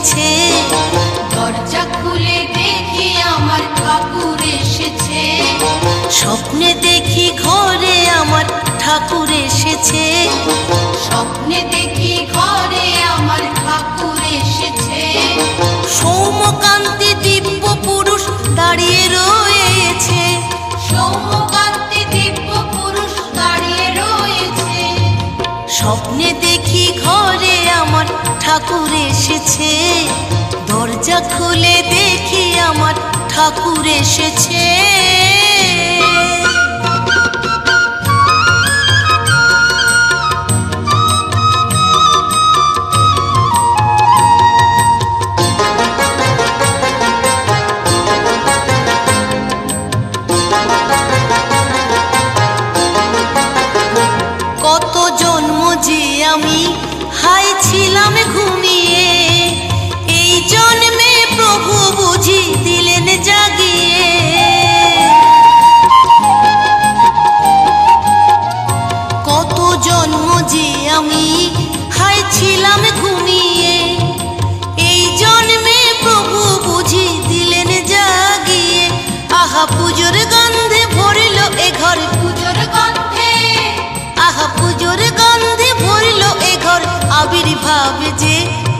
এসেছে। দরজা খুলে দেখি আমার ঠাকুর এসেছে। স্বপ্নে দেখি ঘরে আমার ঠাকুর এসেছে। স্বপ্নে দেখি ঘরে আমার ঠাকুর এসেছে। সৌম্যকান্তি দিব্য পুরুষ দাঁড়িয়ে রয়েছে। সৌম্যকান্তি দিব্য পুরুষ দাঁড়িয়ে রয়েছে। স্বপ্নে দেখি ঘরে আমার ঠাকুর এসেছে। দরজা খুলে দেখি আমার ঠাকুর এসেছে। কত জন্ম যে আমি হাই ছিলাম ঘুমিয়ে, এই জন্মে প্রভু বুঝি দিলেন জাগিয়ে। কত জন্ম যে আমি হাই ছিলাম ঘুমিয়ে, এই জন্মে প্রভু বুঝি দিলেন জাগিয়ে। আহা পুজোর গন্ধে ভরিল এ ঘর, পুজোর গন্ধে, আহা পুজোর গন্ধে ভরিল এ ঘর। আবির্ভাব যে,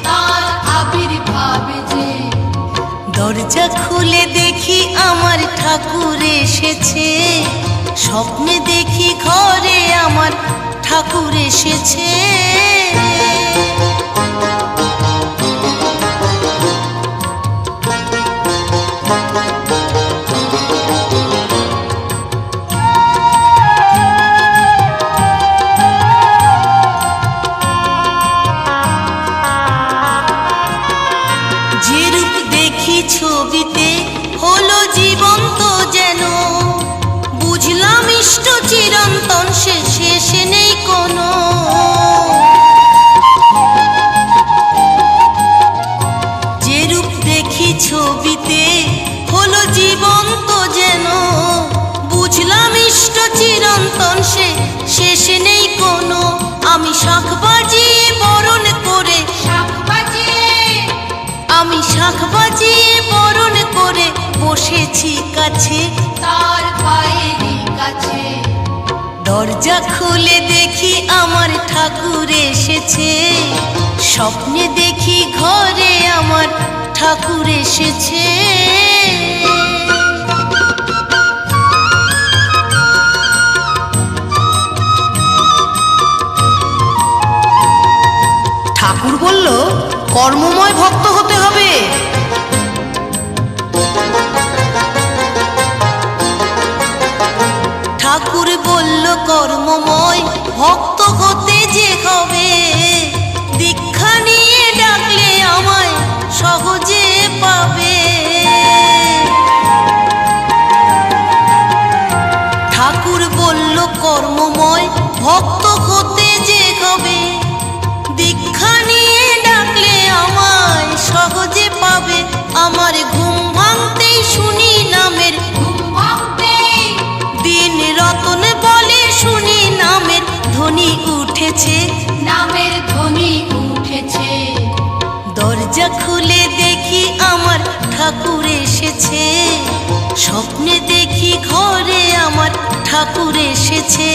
তার আবির্ভাব যে। দরজা খুলে দেখি আমার ঠাকুর এসেছে। স্বপ্নে দেখি ঘরে আমার ঠাকুর এসেছে। যে রূপ দেখি ছবিতে হলো জীবন্ত যেন, বুঝলাম ইষ্ট চিরন্তন সে শেষ নেই কোনো। যে রূপ দেখি ছবিতে হলো জীবন্ত যেন, বুঝলাম ইষ্ট চিরন্তন সে শেষ নেই কোনো। আমি শাঁখ বাজিয়ে বরণ করে, শাঁখ বাজিয়ে, আমি শাঁখ বাজিয়ে বরণ করে বসেছি কাছে, তার পায়েরই কাছে। দরজা খুলে দেখি আমার ঠাকুর এসেছে। স্বপ্নে দেখি ঘরে আমার ঠাকুর এসেছে। ঠাকুর বলল কর্মময় ভক্ত হতে হবে। ঠাকুর বলল কর্মময় ভক্ত হতে যে হবে, দীক্ষা নিয়ে ডাকলে আমায় সহজে পাবে। ঠাকুর বলল কর্মময় ভক্ত হতে যে হবে, দীক্ষা নিয়ে ডাকলে আমায় সহজে পাবে। আমার ঘুম ভাঙতেই শুনি নামের, ঘুম ভাঙতেই দিন রতন বলে শুনি নামের ধ্বনি উঠেছে, নামের ধ্বনি উঠেছে। দরজা খুলে দেখি আমার ঠাকুর এসেছে। স্বপ্নে দেখি ঘরে আমার ঠাকুর এসেছে।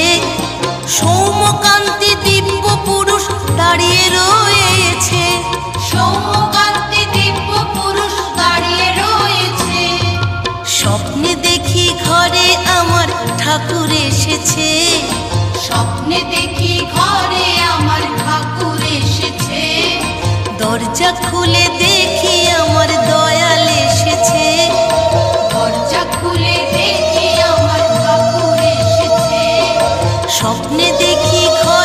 সৌম্যকান্তি দিব্য পুরুষ দাঁড়িয়ে রয়েছে। সৌম্যকান্তি দিব্য পুরুষ দাঁড়িয়ে রয়েছে। স্বপ্নে দেখি ঘরে আমার ঠাকুর এসেছে। স্বপ্নে দেখি ঘরে আমার ঠাকুর এসেছে। দরজা খুলে দেখি আমার দয়াল এসেছে। দরজা খুলে দেখি আমার ঠাকুর এসেছে। স্বপ্নে দেখি ঘরে